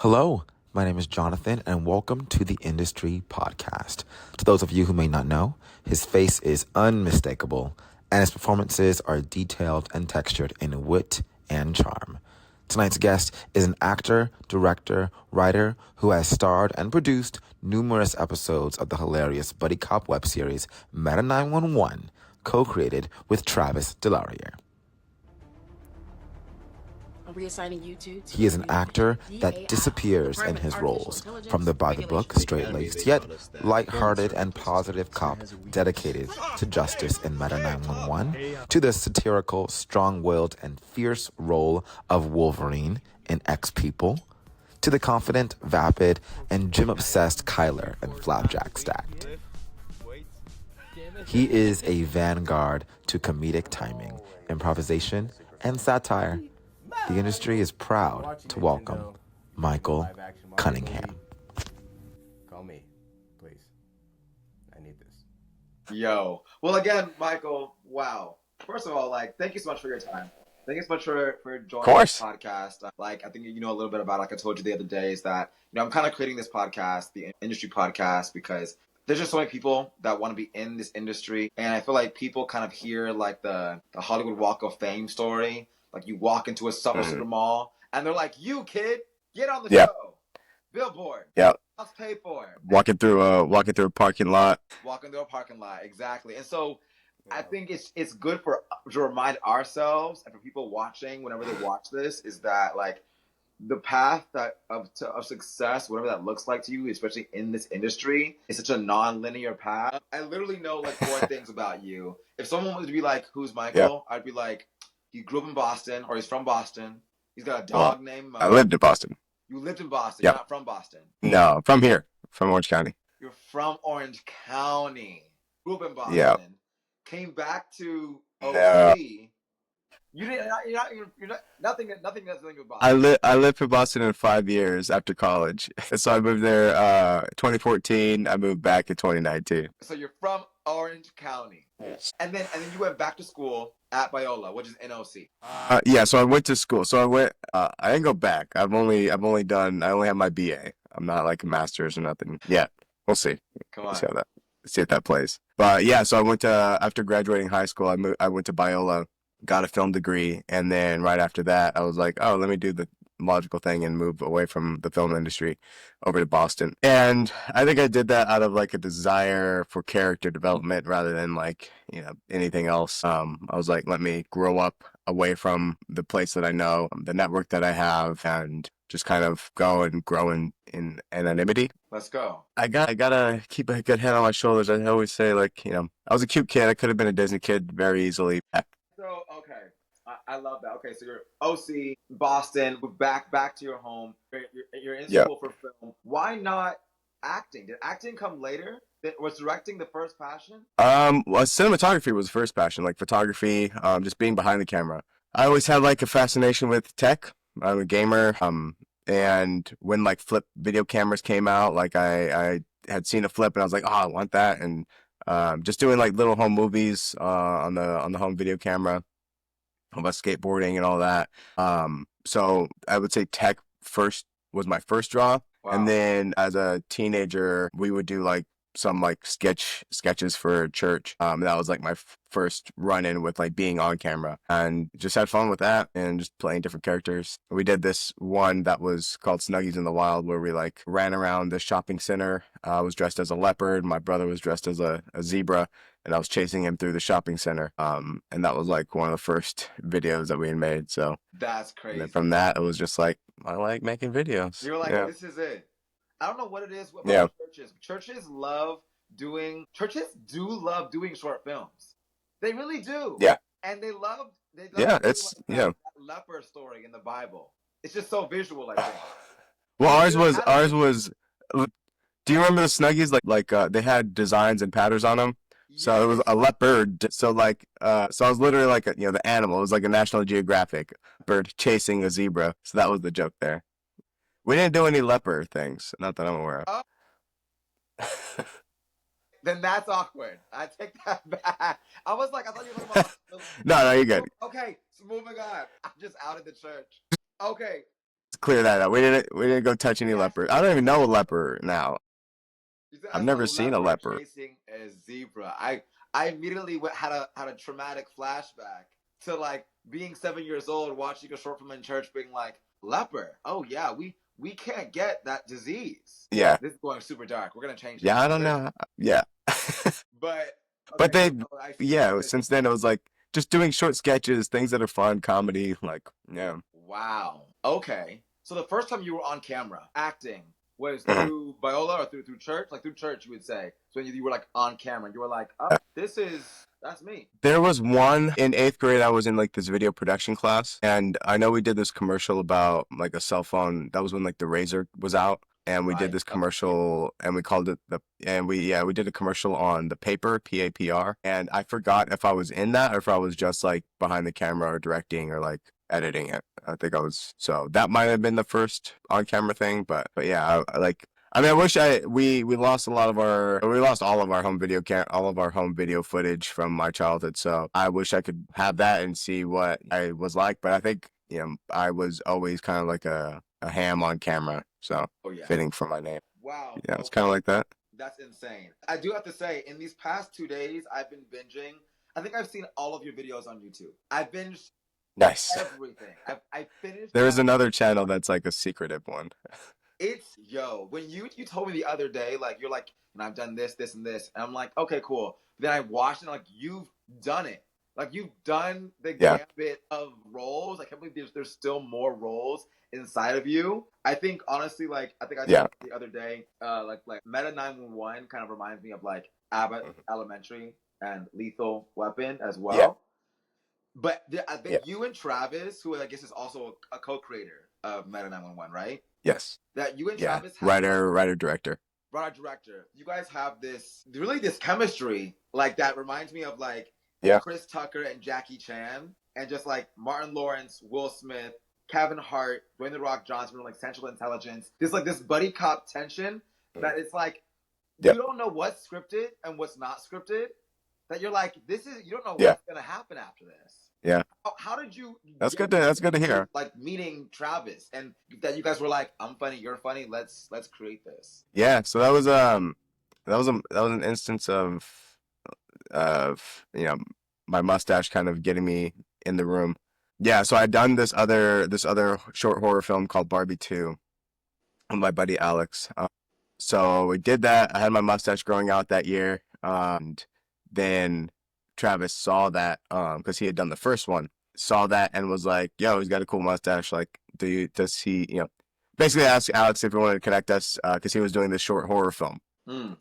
Hello, my name is Jonathan, and welcome to the Industry Podcast. To those of you who may not know, his face is unmistakable, and his performances are detailed and textured in wit and charm. Tonight's guest is an actor, director, writer who has starred and produced numerous episodes of the hilarious buddy cop web series Meta 911, co-created with Travis Delarier. Reassigning you to He is an actor that disappears in his roles, from the by-the-book, straight-laced, yet light-hearted and positive cop dedicated to justice in Meta 911, to the satirical, strong-willed, and fierce role of Wolverine in X-People, to the confident, vapid, and gym-obsessed Kyler in Flapjack Stacked. He is a vanguard to comedic timing, improvisation, and satire. The industry is proud to welcome Michael Cunningham. Call me, please. I need this. Yo. Well, again, Michael, wow. First of all, thank you so much for your time. Thank you so much for joining this podcast. I think you know a little bit about, I told you the other day, is that, I'm kind of creating this podcast, the industry podcast, because there's just so many people that want to be in this industry. And I feel like people kind of hear, the Hollywood Walk of Fame story. Like, you walk into a Summer Mall, and they're like, "You kid, get on the show, billboard, house paid for." Walking through a parking lot. Walking through a parking lot, exactly. And so, I think it's good to remind ourselves and for people watching, whenever they watch this, is that the path of success, whatever that looks like to you, especially in this industry, is such a non-linear path. I literally know four things about you. If someone was to be like, "Who's Michael?" I'd be like, he grew up in Boston, or he's from Boston. He's got a dog named Mo. I lived in Boston. You lived in Boston. You're not from Boston. No, from here, from Orange County. You're from Orange County. Grew up in Boston. Yeah. Came back to OC. No. You're not nothing with Boston. I lived in Boston in 5 years after college. So I moved there 2014. I moved back in 2019. So you're from Orange County. And then you went back to school at Biola, which is NOC. Yeah, so I went to school. So I didn't go back. I only have my BA. I'm not like a master's or nothing yet. We'll see. Come on. See if that plays. But yeah, so I went to, after graduating high school, I went to Biola, got a film degree, and then right after that, I was like, oh, let me do the logical thing and move away from the film industry over to Boston. And I think I did that out of a desire for character development rather than anything else. I was like, let me grow up away from the place that I know, the network that I have, and just kind of go and grow in anonymity. Let's go. I gotta keep a good head on my shoulders. I always say, I was a cute kid. I could have been a Disney kid very easily. So, okay. I love that. Okay, so you're OC, Boston, back to your home. You're in school for film. Why not acting? Did acting come later? Was directing the first passion? Well, cinematography was the first passion, photography, just being behind the camera. I always had a fascination with tech. I'm a gamer. And when flip video cameras came out, I had seen a flip and I was like, oh, I want that. And just doing little home movies on the home video camera about skateboarding and all that. So I would say tech first was my first draw. Wow. And then as a teenager, we would do some sketches for church. That was my first run-in with being on camera, and just had fun with that and just playing different characters. We did this one that was called Snuggies in the Wild, where we ran around the shopping center. I was dressed as a leopard, my brother was dressed as a zebra, and I was chasing him through the shopping center. And that was one of the first videos that we had made. So that's crazy. And then from that, it was just I like making videos. You're this is it. I don't know what it is about churches. Churches do love doing short films. They really do. Yeah. And they love that leper story in the Bible. It's just so visual, I think. Well, ours was. Do you remember the Snuggies? They had designs and patterns on them. Yes. So it was a leopard. So so I was literally the animal. It was a National Geographic bird chasing a zebra. So that was the joke there. We didn't do any leper things, not that I'm aware of. Then that's awkward. I take that back. I thought you were talking about... No, you're good. Okay, so moving on. I'm just out of the church. Okay. clear that up. We didn't go touch any leopard. I don't even know a leopard now. I've never seen a leopard chasing a zebra. I immediately had a traumatic flashback to like being 7 years old, watching a short film in church, being like, leopard. Oh yeah, we can't get that disease. Yeah. This is going super dark. We're gonna change. Yeah, I don't know. Yeah. But but since then it was like just doing short sketches, things that are fun, comedy, like yeah. Wow. Okay. So the first time you were on camera acting was through Biola or through church? Like through church, you would say. So when you were like on camera, you were like, oh, that's me. There was one in 8th grade. I was in like this video production class, and I know we did this commercial about like a cell phone. That was when like the Razor was out, and we did this commercial, and we called it we did a commercial on the paper, PAPR, and I forgot if I was in that or if I was just like behind the camera or directing or like editing it. I think I was, so that might have been the first on camera thing, but yeah, I wish we lost all of our home video footage from my childhood. So I wish I could have that and see what I was like. But I think, I was always kind of like a ham on camera. So fitting for my name. Wow. Yeah, it's kind of like that. That's insane. I do have to say, in these past 2 days, I've been binging. I think I've seen all of your videos on YouTube. I've binged nice everything. I finished. There is another channel that's like a secretive one. It's when you told me the other day, like you're like, and I've done this, this, and this, and I'm like, okay, cool. Then I watched it, and like you've done it, like you've done the gambit of roles. I can't believe there's still more roles inside of you. I think honestly, like I said the other day, like Meta 911 kind of reminds me of like Abbott Elementary and Lethal Weapon as well. Yeah. But I think you and Travis, who I guess is also a co-creator of Meta 911, right? Yes. That you and Travis have writer director. You guys have this chemistry like that reminds me of like Chris Tucker and Jackie Chan, and just like Martin Lawrence, Will Smith, Kevin Hart, Dwayne The Rock Johnson from like Central Intelligence. There's like this buddy cop tension that it's like you don't know what's scripted and what's not scripted. That you're like, you don't know what's gonna happen after this. Yeah. How did you? That's good to hear. Like meeting Travis, and that you guys were like, I'm funny, you're funny. Let's create this. Yeah. So that was an instance of my mustache kind of getting me in the room. Yeah. So I'd done this other short horror film called Barbie 2 with my buddy Alex. So we did that. I had my mustache growing out that year, and then Travis saw that because he had done the first one, saw that and was like, yo, he's got a cool mustache. Like, does he, basically asked Alex if he wanted to connect us because he was doing this short horror film.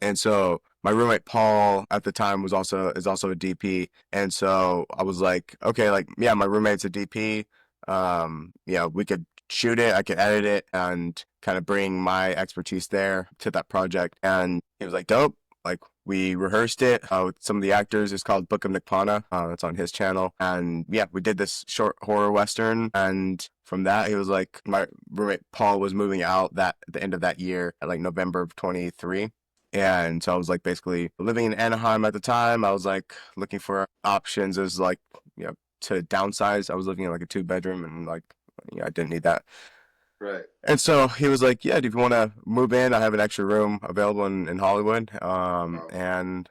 And so my roommate Paul at the time is also a DP. And so I was like, okay, like, yeah, my roommate's a DP. We could shoot it, I could edit it and kind of bring my expertise there to that project. And he was like, dope. Like, we rehearsed it with some of the actors. It's called Book of Nikpana. That's on his channel. And yeah, we did this short horror Western. And from that, he was like, my roommate Paul was moving out at the end of that year, at like November of 23. And so I was like basically living in Anaheim at the time. I was like looking for options as like, to downsize. I was living in like a 2-bedroom and like, I didn't need that. Right. And so he was like, yeah, if you want to move in, I have an extra room available in Hollywood. And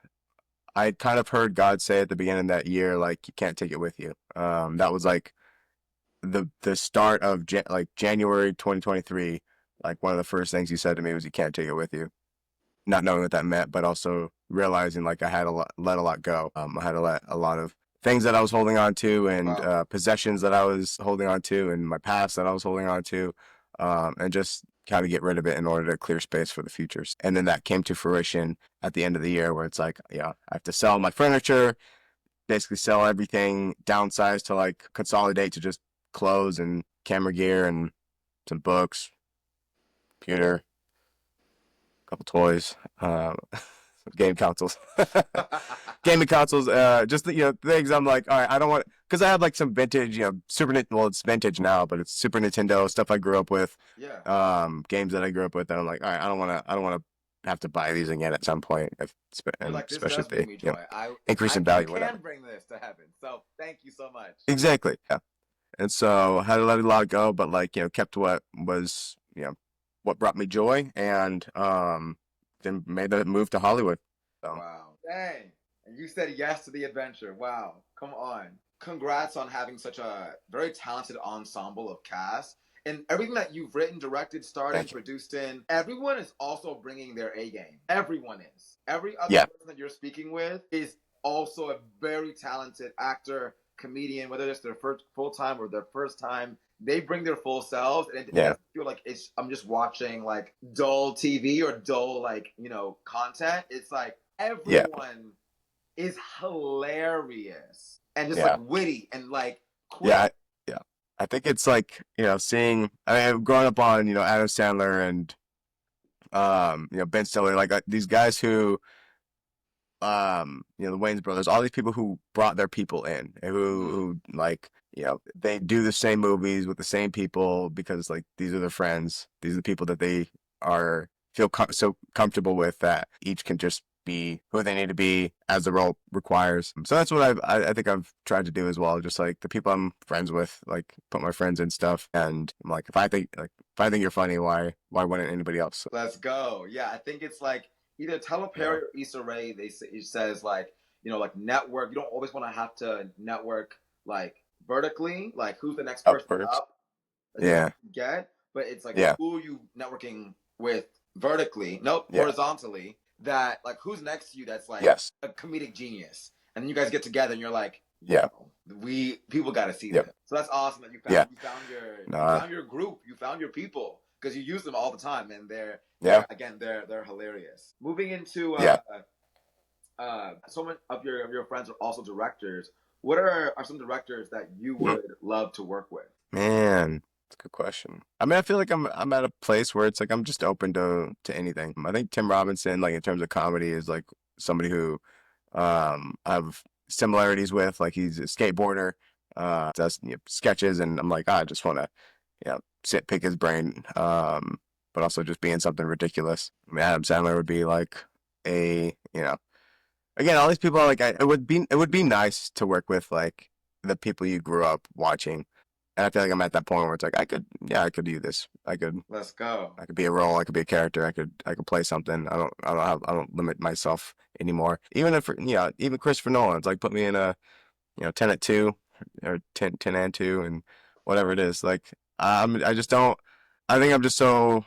I kind of heard God say at the beginning of that year, like, you can't take it with you. That was like the start of January 2023. Like, one of the first things he said to me was, you can't take it with you. Not knowing what that meant, but also realizing like I had to let a lot go. I had to let a lot of things that I was holding on to and possessions that I was holding on to and my past that I was holding on to. And just kind of get rid of it in order to clear space for the futures. And then that came to fruition at the end of the year where it's like, I have to sell my furniture, basically sell everything, downsize to like consolidate to just clothes and camera gear and some books, computer, a couple toys, game consoles, gaming consoles, just things I'm like, all right, I don't want, because I have like some vintage, it's vintage now, but it's Super Nintendo stuff I grew up with, games that I grew up with, and I'm like, all right, I don't want to have to buy these again at some point, especially if they increase in value. I can bring this to heaven, so thank you so much. Exactly, yeah. And so had to let a lot go, but like, kept what was, what brought me joy, and then made the move to Hollywood. So. Wow. Dang. And you said yes to the adventure. Wow. Come on. Congrats on having such a very talented ensemble of cast. And everything that you've written, directed, starred, and produced in, everyone is also bringing their A game. Everyone is. Every other person that you're speaking with is also a very talented actor, comedian, whether it's their first full time or their first time. They bring their full selves, and it doesn't feel like I'm just watching like dull TV or dull content. It's like everyone is hilarious and just like witty and like quick. Yeah. I think it's like, seeing, growing up on, Adam Sandler and, Ben Stiller, like these guys who, the Wayans brothers, all these people who brought their people in, who like, they do the same movies with the same people because like these are their friends. These are the people that they feel so comfortable with that each can just be who they need to be as the role requires. So that's what I think I've tried to do as well. Just like the people I'm friends with, like put my friends in stuff. And I'm like, if I think you're funny, why wouldn't anybody else? Let's go. Yeah, I think it's like either Tyler Perry or Issa Rae. It says like, like network. You don't always want to have to network like vertically, like who's the next person up. Get, but it's like who are you networking with vertically? Horizontally. That like who's next to you that's like a comedic genius, and then you guys get together and you're like, people got to see this. So that's awesome that you found your group, you found your people, because you use them all the time, and they're hilarious. Moving into so many of your friends are also directors. What are some directors that you would love to work with? Man, that's a good question. I mean, I feel like I'm at a place where it's like I'm just open to anything. I think Tim Robinson, like in terms of comedy, is like somebody who I have similarities with. Like he's a skateboarder, does sketches, and I'm like, I just want to pick his brain, but also just being something ridiculous. I mean, Adam Sandler would be like again, all these people are like, it would be nice to work with like the people you grew up watching. And I feel like I'm at that point where it's like I could do this. Let's go. I could be a role. I could be a character. I could play something. I don't limit myself anymore. Even if even Christopher Nolan, it's like put me in a 10 at 2 or 10 and 2 and whatever it is. Like I just don't. I think I'm just so.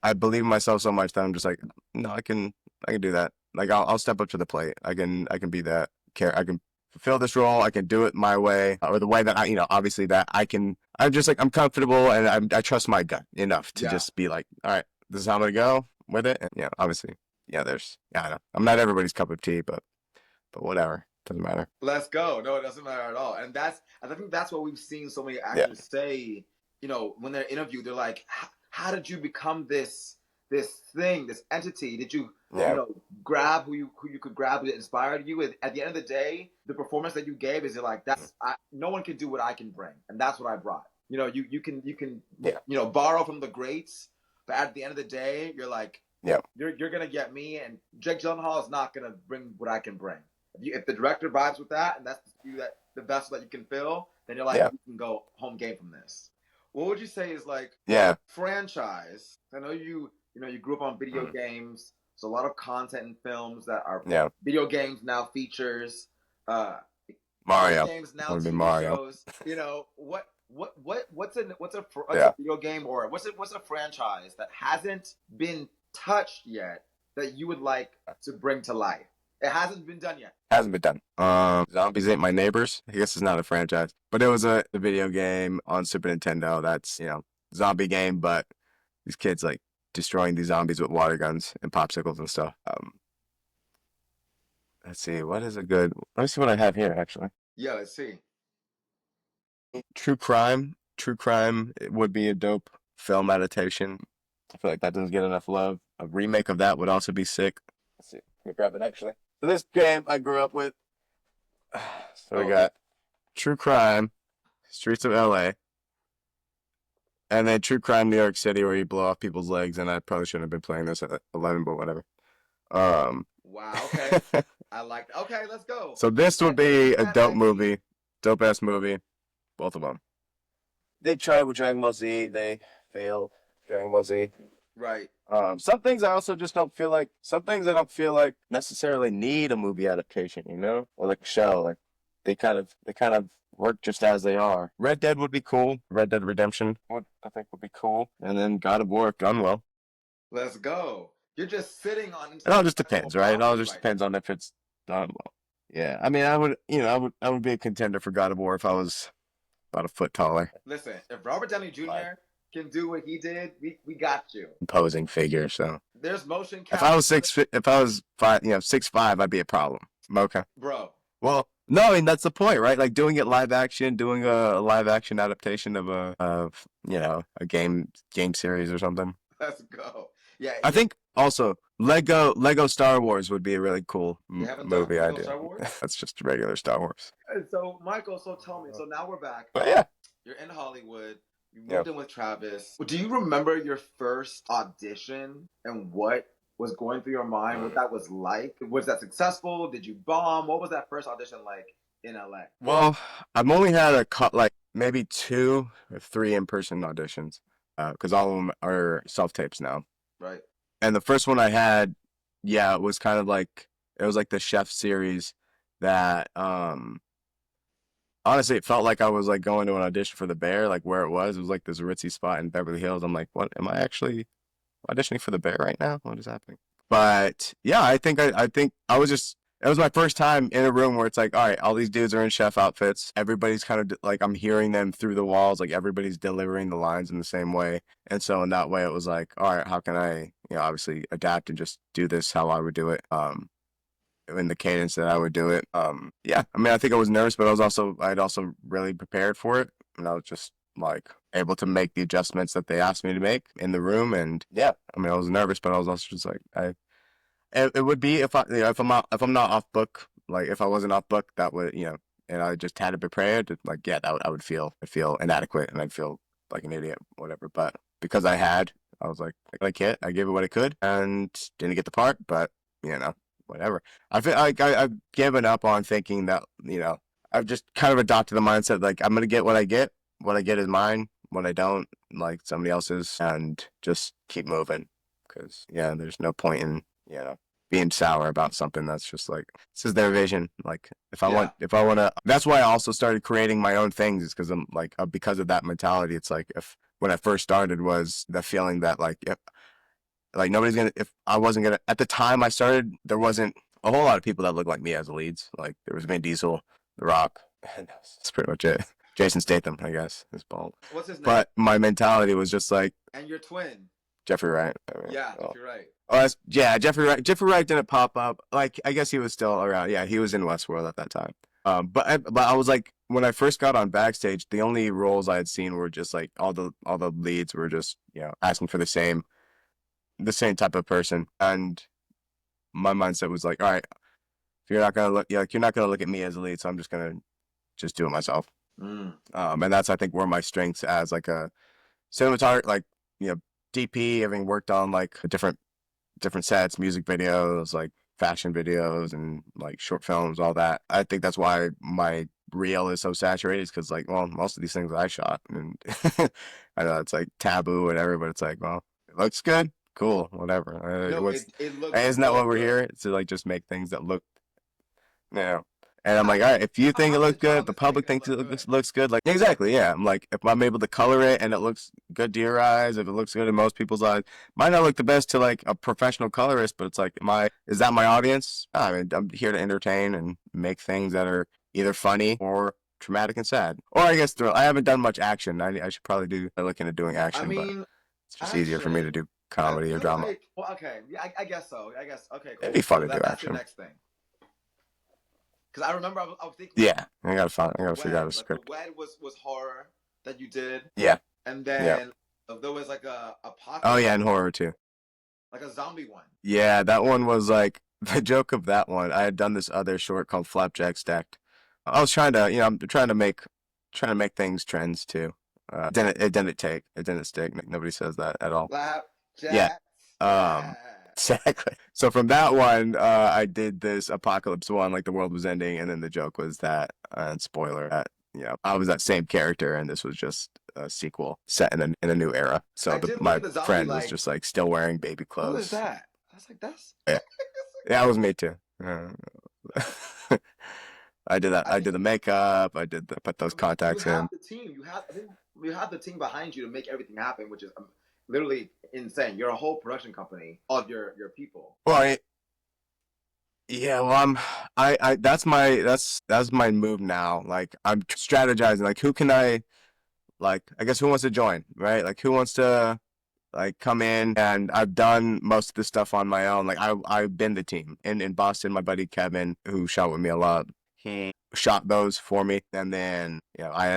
I believe in myself so much that I'm just like, no, I can do that. Like I'll step up to the plate. I can be that character. I can fulfill this role. I can do it my way, or the way that obviously that I can. I'm just like, I'm comfortable, and I trust my gut enough to just be like, all right, this is how I'm gonna go with it. And obviously, I know I'm not everybody's cup of tea, but whatever, doesn't matter. Let's go. No, it doesn't matter at all. And I think that's what we've seen so many actors say. When they're interviewed, they're like, how did you become this thing, this entity? Did you grab who you could grab that inspired you? At the end of the day, the performance that you gave is like, no one can do what I can bring, and that's what I brought. You can borrow from the greats, but at the end of the day, you're like, you're gonna get me, and Jake Gyllenhaal is not gonna bring what I can bring. If the director vibes with that, and that's the best that you can fill, then you're like, you can go home game from this. What would you say is like franchise? I know you grew up on video games. There's a lot of content in films that are video games now, features. Mario games now, TV Mario shows. What's a video game, or what's a franchise that hasn't been touched yet that you would like to bring to life? It hasn't been done yet. Hasn't been done. Zombies Ain't My Neighbors. I guess it's not a franchise, but it was a video game on Super Nintendo. That's zombie game, but these kids like destroying these zombies with water guns and popsicles and stuff. Let's see, what is a good? Let me see what I have here actually. Yeah, let's see. True crime. It would be a dope film adaptation. I feel like that doesn't get enough love. A remake of that would also be sick. Let's see. Let me grab it actually. So this game I grew up with. So we got True Crime, Streets of LA, and then True Crime New York City, where you blow off people's legs. And I probably shouldn't have been playing this at 11, but whatever. Wow. Okay. I like. Okay, let's go. So this would be a dope movie. Dope ass movie. Both of them. They tried with Dragon Ball Z. They failed. Dragon Ball Z. Right. Some things I also just don't feel like. Some things I don't feel like necessarily need a movie adaptation. You know, or like a show. Like they kind of work just as they are. Red Dead would be cool. Red Dead Redemption I think would be cool. And then God of War done well. Let's go. You're just sitting on. It all just depends, right? It all just depends on if it's done well. Yeah, I mean, I would be a contender for God of War if I was about a foot taller. Listen, if Robert Downey Jr. can do what he did, we got you. Imposing figure, so. There's motion capture. If I was 6'5", I'd be a problem. Okay. Bro. Well, no, I mean that's the point, right? Like doing it live action, doing a live action adaptation of a game series or something. Let's go. Yeah. I think also Lego Star Wars would be a really cool movie idea. Star Wars? That's just regular Star Wars. So Michael, tell me. So now we're back. But yeah. You're in Hollywood. You moved in with Travis. Do you remember your first audition and what was going through your mind? What that was like? Was that successful? Did you bomb? What was that first audition like in LA? Well, I've only had maybe 2 or 3 in-person auditions, because all of them are self-tapes now. Right. And the first one I had, it was kind of like, it was like the chef series that, honestly, it felt like I was like going to an audition for The Bear, like where it was like this ritzy spot in Beverly Hills. I'm like, what, am I actually auditioning for The Bear right now? What is happening? But yeah, I think I was just, it was my first time in a room where it's like, all right, all these dudes are in chef outfits. Everybody's kind of like, I'm hearing them through the walls. Like everybody's delivering the lines in the same way. And so in that way, it was like, all right, how can I, obviously adapt and just do this how I would do it. In the cadence that I would do it. Yeah, I mean, I think I was nervous, but I'd also really prepared for it. And I was just like able to make the adjustments that they asked me to make in the room. And yeah, I mean, I was nervous, but I was also just like, it would be if I'm not off book, like if I wasn't off book, that would, and I just had to prepare to, like, yeah, I would feel inadequate and I'd feel like an idiot, whatever. But because I was like I gave it what I could and didn't get the part, but whatever. I feel like I've given up on thinking that, I've just kind of adopted the mindset, like, I'm going to get what I get. What I get is mine. What I don't, like, somebody else's, and just keep moving. Because, there's no point in, being sour about something that's just like, this is their vision. Like, if I want to, that's why I also started creating my own things, is because I'm like, because of that mentality. It's like, when I first started was the feeling that, like, if I wasn't gonna, at the time I started, there wasn't a whole lot of people that looked like me as leads. Like, there was Vin Diesel, The Rock, and that's pretty much it. Jason Statham, I guess, is bald. What's his name? But my mentality was just like, and your twin. Jeffrey Wright. Jeffrey Wright. Oh, Jeffrey Wright. Jeffrey Wright didn't pop up. Like, I guess he was still around. Yeah, he was in Westworld at that time. But I was like, when I first got on Backstage, the only roles I had seen were just like all the leads were just asking for the same type of person, and my mindset was like, all right, if you're not gonna look at me as a lead, so I'm just gonna do it myself. And that's, I think, where my strengths as like a cinematographer, like DP, having worked on like different sets, music videos, like fashion videos, and like short films, all that. I think that's why my reel is so saturated, because, like, well, most of these things I shot, and I know it's like taboo, whatever, but it's like, well, it looks good. Cool, whatever. It looks isn't that what we're here? To like just make things that look, And I'm like, all right, if you think it looks good, if the public thinks it looks good, like, exactly, yeah. I'm like, if I'm able to color it and it looks good to your eyes, if it looks good in most people's eyes, might not look the best to like a professional colorist, but it's like, is that my audience? I mean, I'm here to entertain and make things that are either funny or traumatic and sad, or I guess thrill. I haven't done much action. I should probably look into doing action. I mean, but it's just easier for me to do comedy or drama. Like, well, okay, yeah, I guess so. Okay, cool. It'd be fun to do that's action. The next thing. Because I remember I was thinking. Yeah, I gotta figure out a script. Wed was horror that you did. Yeah. And then there was like a apocalypse. Oh yeah, and horror too. Like a zombie one. Yeah, that one was like, the joke of that one. I had done this other short called Flapjack Stacked. I was trying to, I'm trying to make things trends too. It didn't stick. Nobody says that at all. Flapjack. Yeah. Exactly. So from that one, I did this apocalypse one, like the world was ending, and then the joke was that, and spoiler, that I was that same character, and this was just a sequel set in a new era. So I did look my at the zombie friend was like, just like still wearing baby who is clothes. that? I was like, that's. Yeah, yeah, it was me too. I did that. I I think did the makeup. Put those you contacts in. have the team. I think you have the team behind you to make everything happen, which is literally insane. You're a whole production company of your people. Well, yeah, well, that's my move now. Like, I'm strategizing. Like, who can I, like, I guess who wants to join, right? Like, who wants to like come in? And I've done most of the stuff on my own. Like, I've been the team in Boston. My buddy Kevin, who shot with me a lot, he shot those for me, and then I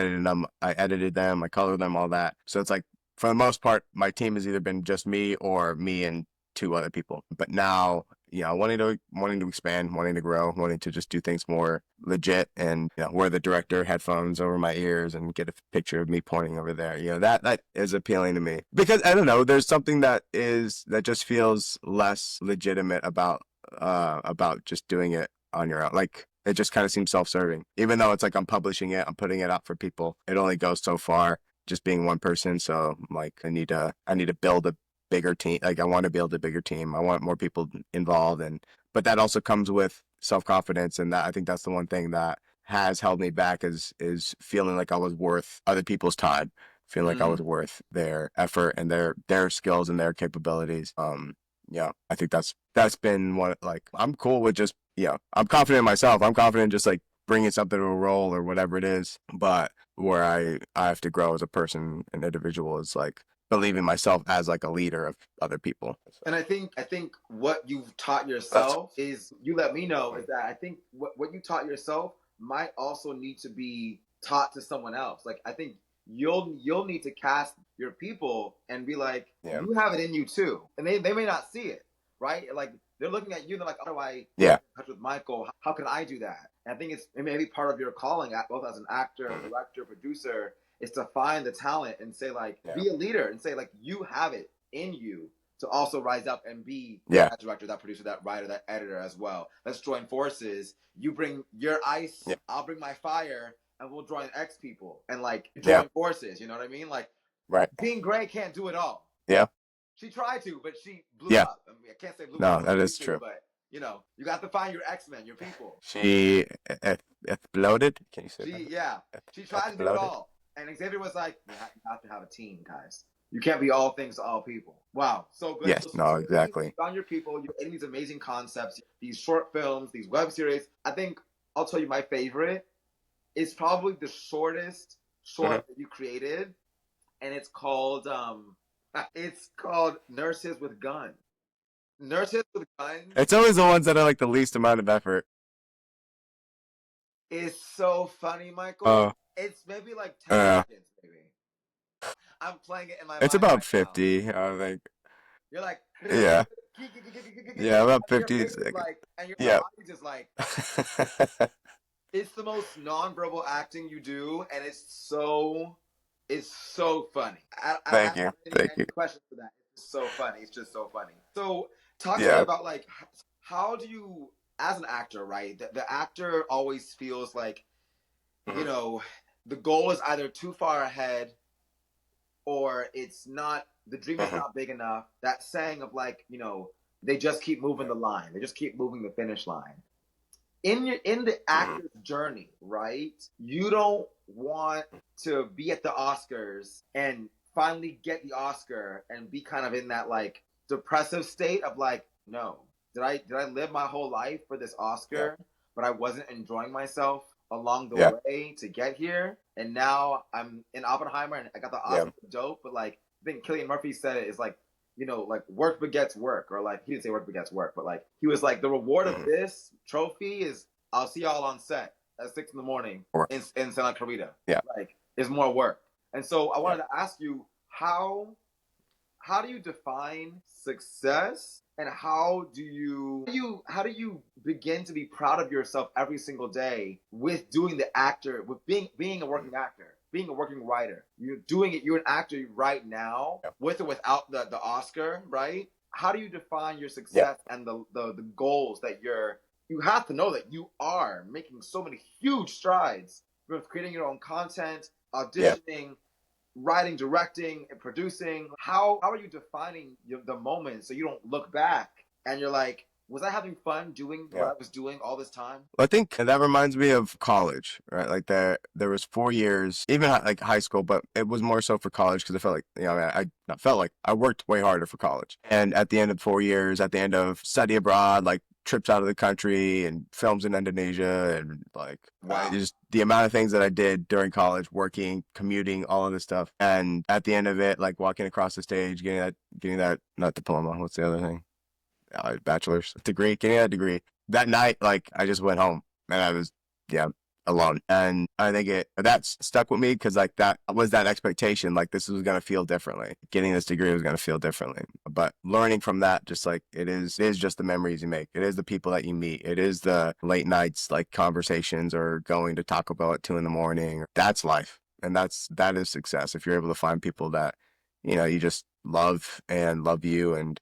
edited them, I colored them, all that. So it's like, for the most part, my team has either been just me or me and two other people. But now, wanting to expand, wanting to grow, wanting to just do things more legit, and wear the director headphones over my ears and get a picture of me pointing over there. That is appealing to me, because I don't know, there's something that just feels less legitimate about just doing it on your own. Like, it just kind of seems self-serving, even though it's like I'm publishing it, I'm putting it out for people. It only goes so far, just being one person. So like, I need to build a bigger team. Like, I want to build a bigger team. I want more people involved, but that also comes with self-confidence, and I think that's the one thing that has held me back, is feeling like I was worth other people's time, feeling like I was worth their effort and their skills and their capabilities. I think that's been one. Like, I'm cool with just, I'm confident in myself. I'm confident just like bringing something to a role or whatever it is. But where I have to grow as a person, an individual, is like believing myself as like a leader of other people. And I think what you've taught yourself is, you let me know, is that I think what you taught yourself might also need to be taught to someone else. Like, I think you'll need to cast your people and be like, you have it in you too, and they may not see it, right? Like, they're looking at you and they're like, how do I get in touch with Michael? How can I do that? And I think it may be part of your calling, both as an actor, director, producer, is to find the talent and say, like, be a leader, and say, like, you have it in you to also rise up and be that director, that producer, that writer, that editor as well. Let's join forces. You bring your ice, I'll bring my fire, and we'll join X people and like join forces. You know what I mean? Like, Jean Grey can't do it all. Yeah. She tried to, but she blew up. I mean, I can't say blew up. No, that is true. But you got to find your X-Men, your people. She exploded. Can you say that? Yeah. She tried to do it all. And Xavier was like, you have to have a team, guys. You can't be all things to all people. Wow, so good. Yes, no, exactly. You found your people. You're in these amazing concepts, these short films, these web series. I think I'll tell you my favorite is probably the shortest short that you created, and it's called Nurses with Guns. Nurses with Guns. It's always the ones that are like the least amount of effort. It's so funny, Michael. It's maybe like 10 seconds, maybe. I'm playing it in my mind. It's about right 50, now. I think. You're like, yeah, about 50. Like, and your body just like, it's the most nonverbal acting you do, and it's so funny. Thank you. Any questions for that? It's so funny. It's just so funny. So talk to me about, like, how do you, as an actor, right? The actor always feels like, the goal is either too far ahead, or it's not, the dream is not big enough. That saying of, like, they just keep moving the line. They just keep moving the finish line. In the actor's journey, right? You don't want to be at the Oscars and finally get the Oscar and be kind of in that, like, depressive state of, like, no, did I live my whole life for this Oscar, but I wasn't enjoying myself along the way to get here, and now I'm in Oppenheimer and I got the Oscar, dope, but, like, I think Cillian Murphy said it is like, like, work begets work, or, like, he didn't say work begets work, but, like, he was like, the reward of this trophy is I'll see y'all on set at 6 a.m. in Santa Clarita. Like, is more work. And so I wanted to ask you, how do you define success, and how do you begin to be proud of yourself every single day with doing the actor, with being a working actor, being a working writer? You're doing it. You're an actor right now, with or without the Oscar, right? How do you define your success and the goals that you have to know that you are making so many huge strides with creating your own content, auditioning, writing, directing, and producing. How are you defining the moment so you don't look back and you're like, was I having fun doing what I was doing all this time? I think that reminds me of college, right? Like there was 4 years, even like high school, but it was more so for college because I felt like, I not felt like I worked way harder for college. And at the end of 4 years, at the end of study abroad, like trips out of the country and films in Indonesia and like just the amount of things that I did during college, working, commuting, all of this stuff. And at the end of it, like walking across the stage, getting that, not diploma, what's the other thing? Bachelor's degree, getting that degree. That night, like I just went home and I was, alone. And I think that's stuck with me because like that was that expectation, like this was going to feel differently. Getting this degree was going to feel differently. But learning from that, just like it is just the memories you make. It is the people that you meet. It is the late nights, like conversations or going to Taco Bell at 2 a.m. That's life. And that is success. If you're able to find people that, you just love and love you and,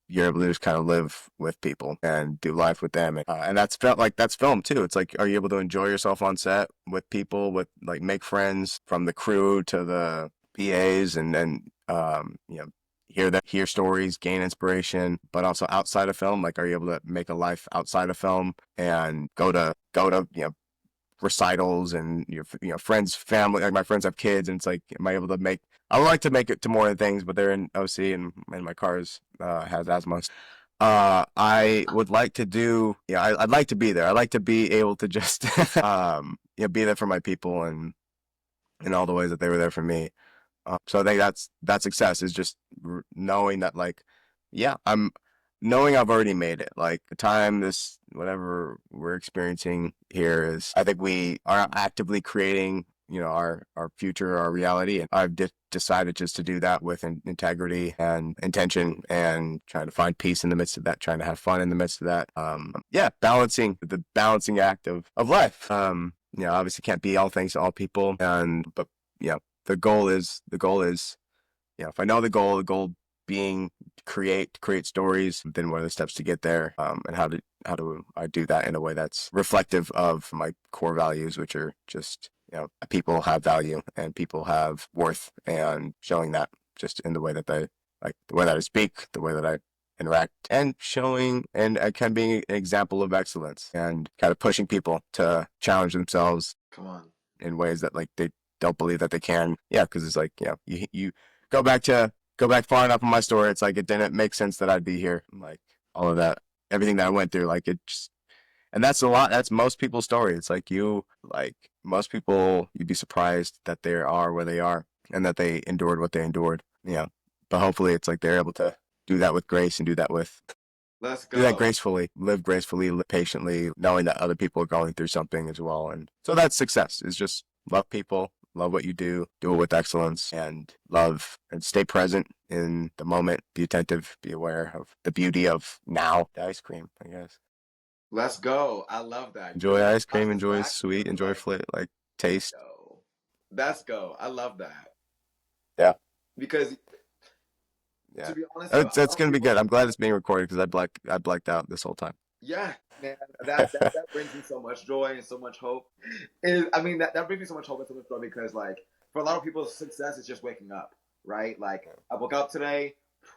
you're able to just kind of live with people and do life with them. And that's film too. It's like, are you able to enjoy yourself on set with people, with like make friends from the crew to the PAs and then, hear stories, gain inspiration, but also outside of film, like, are you able to make a life outside of film and go to, recitals and your friends, family, like my friends have kids and it's like, am I able to I would like to make it to more things, but they're in OC and my car's has asthma. I would like to do, I'd like to be there. I'd like to be able to just, be there for my people and in all the ways that they were there for me. So I think that's success is just knowing that like, I'm knowing I've already made it. Like the time this whatever we're experiencing here is, I think we are actively creating, our future, our reality, and I've decided just to do that with integrity and intention and trying to find peace in the midst of that, trying to have fun in the midst of that. Balancing the balancing act of life. Obviously can't be all things to all people, but the goal is, if I know the goal being create stories, then what are the steps to get there? And how do I do that in a way that's reflective of my core values, which are just, people have value and people have worth, and showing that just in the way that they, like the way that I speak, the way that I interact, and showing and kind of being an example of excellence and kind of pushing people to challenge themselves. Come on. In ways that like they don't believe that they can. Yeah, because it's like, you go back far enough in my story, it's like it didn't make sense that I'd be here. Like all of that, everything that I went through, like it just, and that's a lot. That's most people's story. It's like most people, you'd be surprised that they are where they are and that they endured what they endured. But hopefully it's like they're able to do that with grace and do that gracefully, live gracefully, live patiently, knowing that other people are going through something as well. And so that's success, is just love people, love what you do it with excellence, and love and stay present in the moment, be attentive, be aware of the beauty of now. The ice cream, I guess. Let's go. I love that. Enjoy ice cream, enjoy sweet, enjoy like taste. Let's go. I love that. Yeah. Because to be honest, it's gonna be good. I'm glad it's being recorded because I blacked out this whole time. Yeah, man, that brings me so much joy and so much hope. That brings me so much hope and so much joy because, like, for a lot of people, success is just waking up, right? Like, I woke up today,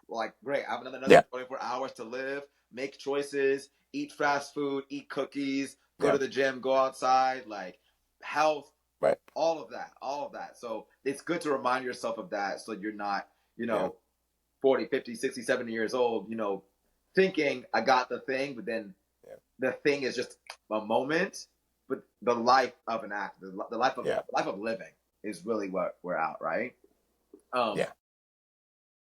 like, great. I have another 24 hours to live, make choices, eat fast food, eat cookies, go to the gym, go outside, like, health, right? All of that. So it's good to remind yourself of that, so you're not, 40, 50, 60, 70 years old, thinking I got the thing, but then the thing is just a moment. But the life of an actor, the life of living is really what we're out, right?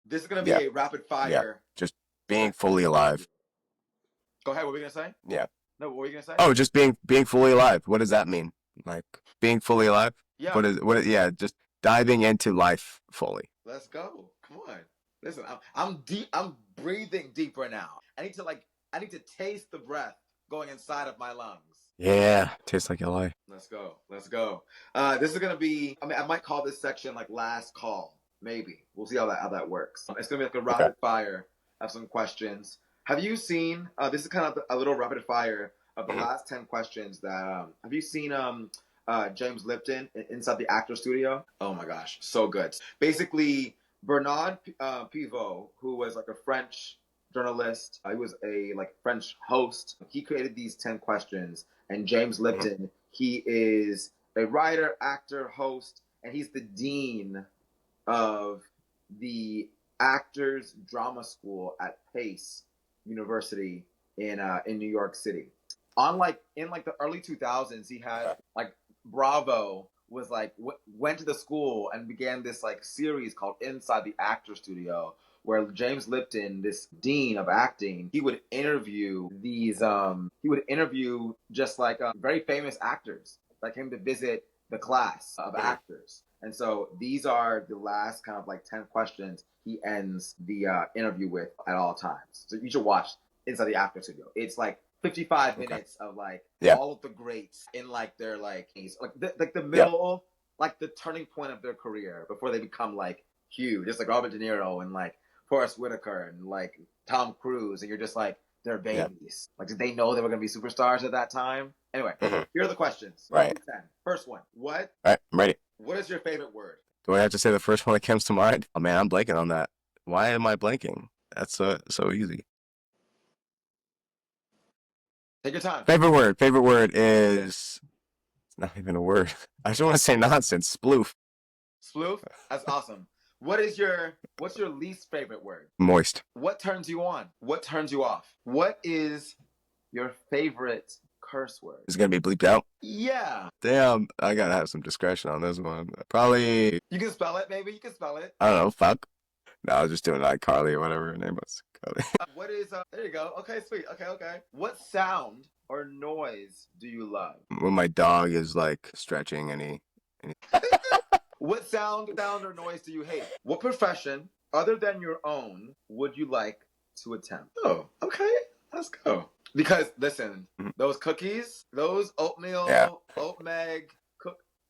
This is gonna be a rapid fire. Just being fully alive. Go ahead. What were we gonna say? Yeah. No, what were you gonna say? Oh, just being fully alive. What does that mean? Like being fully alive? Yeah. Just diving into life fully. Let's go. Come on. Listen, I'm deep. I'm breathing deeper now. I need to taste the breath going inside of my lungs. Yeah, tastes like LA. Let's go. This is gonna be. I might call this section like last call. Maybe we'll see how that works. It's gonna be like a rapid fire. I have some questions. Have you seen? This is kind of a little rapid fire of the last 10 questions. That have you seen? James Lipton inside the actor studio. Oh my gosh, so good. Basically, Bernard Pivot, who was like a French journalist, he was a like French host. He created these 10 questions, and James Lipton, he is a writer, actor, host, and he's the dean of the Actors Drama School at Pace University in New York City. On like in like the early 2000s, he had like Bravo was like went to the school and began this like series called Inside the Actor Studio, where James Lipton, this dean of acting, he would interview just like very famous actors that came to visit the class of actors. And so these are the last kind of like 10 questions he ends the interview with at all times. So you should watch Inside the Actor Studio. It's like 55 minutes of like all of the greats in like their like the middle, like the turning point of their career before they become like huge. Just like Robert De Niro and like Forrest Whitaker and like Tom Cruise, and you're just like, they're babies. Like, did they know they were going to be superstars at that time? Anyway, here are the questions. Right. First one. What? All right, I'm ready. What is your favorite word? Do I have to say the first one that comes to mind? Oh man, I'm blanking on that. Why am I blanking? That's so easy. Take your time. Favorite word is, it's not even a word. I just want to say nonsense. Sploof. Sploof? That's awesome. What's your least favorite word? Moist. What turns you on? What turns you off? What is your favorite curse word? Is it going to be bleeped out? Yeah. Damn, I got to have some discretion on this one. Probably, You can spell it, maybe. You can spell it. I don't know, fuck. No, I was just doing like Carly or whatever her name was. Carly. What is, there you go. Okay, sweet. Okay. What sound or noise do you love? When my dog is like stretching and he What sound or noise do you hate? What profession, other than your own, would you like to attempt? Oh, okay. Let's go. Because, listen, those cookies, those oatmeal, oatmeg,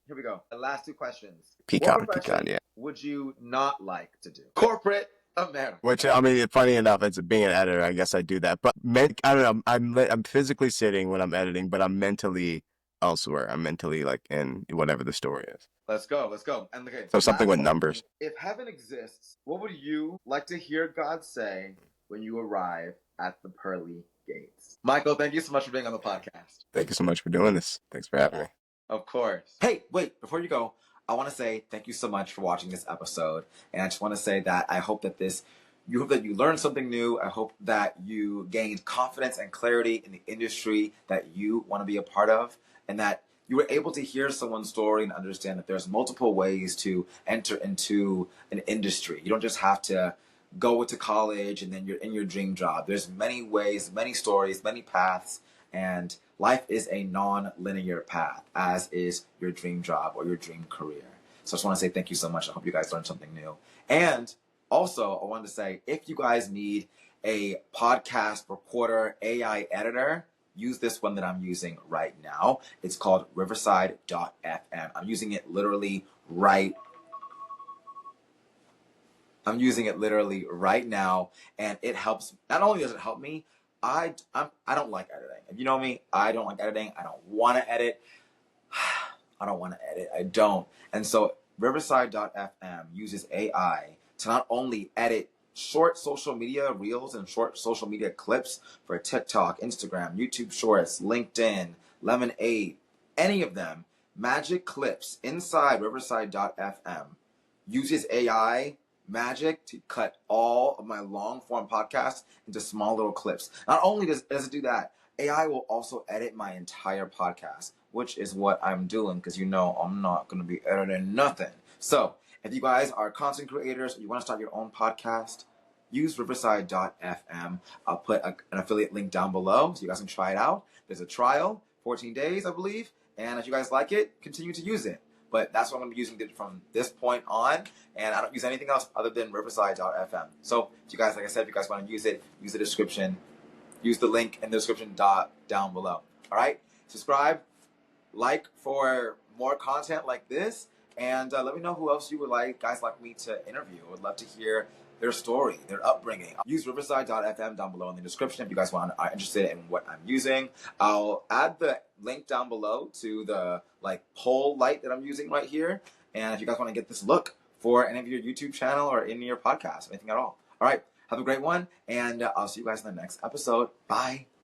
here we go. The last two questions. Pecan, yeah. Would you not like to do? Corporate America. Which, I mean, funny enough, it's being an editor, I guess I do that. But I don't know, I'm physically sitting when I'm editing, but I'm mentally elsewhere. I'm mentally like in whatever the story is. Let's go. And okay, so something with numbers. If heaven exists, what would you like to hear God say when you arrive at the pearly gates? Michael, thank you so much for being on the podcast. Thank you so much for doing this. Thanks for having me. Of course. Hey, wait, before you go, I want to say thank you so much for watching this episode. And I just want to say that I hope that you learned something new. I hope that you gained confidence and clarity in the industry that you want to be a part of, and that you were able to hear someone's story and understand that there's multiple ways to enter into an industry. You don't just have to go to college and then you're in your dream job. There's many ways, many stories, many paths, and life is a non-linear path, as is your dream job or your dream career. So I just want to say thank you so much. I hope you guys learned something new. And also, I wanted to say, if you guys need a podcast recorder AI editor, use this one that I'm using right now. It's called Riverside.fm. I'm using it literally right now, and it helps. Not only does it help me, I don't like editing. If you know me, I don't like editing. I don't want to edit. I don't. And so Riverside.fm uses AI to not only edit short social media reels and short social media clips for TikTok, Instagram, YouTube Shorts, LinkedIn, Lemonade, any of them, magic clips inside Riverside.fm uses AI magic to cut all of my long form podcasts into small little clips. Not only does it do that, AI will also edit my entire podcast, which is what I'm doing, because you know I'm not going to be editing nothing. So if you guys are content creators and you want to start your own podcast, use Riverside.fm. I'll put an affiliate link down below so you guys can try it out. There's a trial, 14 days, I believe. And if you guys like it, continue to use it. But that's what I'm going to be using from this point on. And I don't use anything else other than Riverside.fm. So if you guys, like I said, if you guys want to use it, use the description. Use the link in the description down below. All right? Subscribe, like for more content like this. And let me know who else you would guys like me to interview. I would love to hear their story, their upbringing. Use riverside.fm down below in the description if you guys are interested in what I'm using. I'll add the link down below to the like pole light that I'm using right here. And if you guys want to get this look for any of your YouTube channel or in your podcast, anything at all. All right, have a great one, and I'll see you guys in the next episode. Bye.